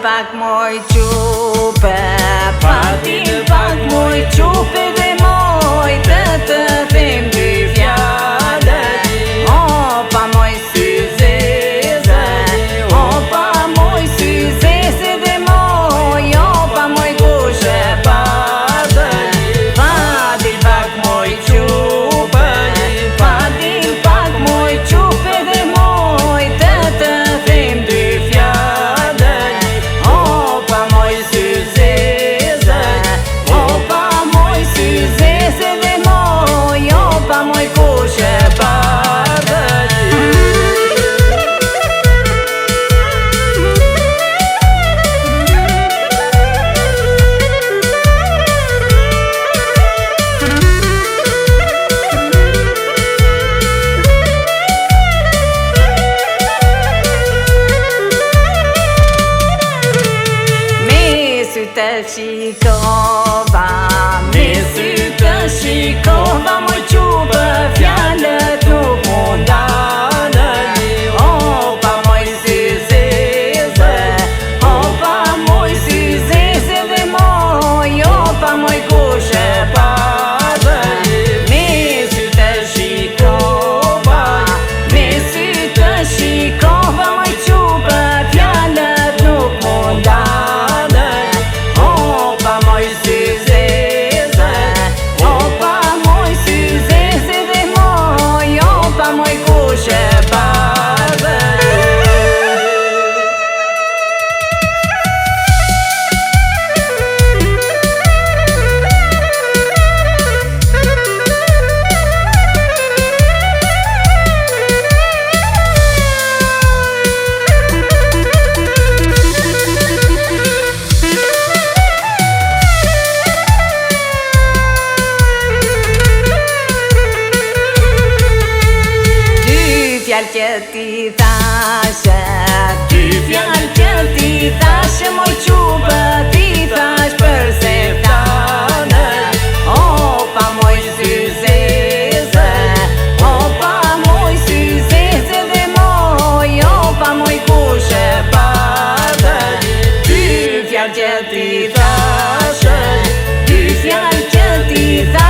pak moj qupe, patin pak moj qupe dhe moj të them dy fjallë. O pa moj syzeze, o pa moj syzeze dhe moj, o pa moj kushe padë. Patin pak moj qupe, patin pak moj qupe dhe moj të them dy fjallë. O pa moj syzeze, o pa moj syzeze dhe moj, o pa moj kushe padë. Të shikova, me sy të shikova, moj qupe fjallët nuk mundanë. O pa moj syzeze, o pa moj syzeze dhe moj, o pa moj kushe padë. Me sy të shikova, me sy të shikova, moj qupe fjallët nuk mundanë. O pa moj syzeze dhe moj, o pa moj kushe padë. Fjallë që ti thashe, dy fjallë që ti thashe, moj qupe ti thash përse tanë. O pa moj syzeze, o pa moj syzeze dhe moj, o pa moj kushe padë. Dy fjallë që ti thashe, dy fjallë që ti thashe,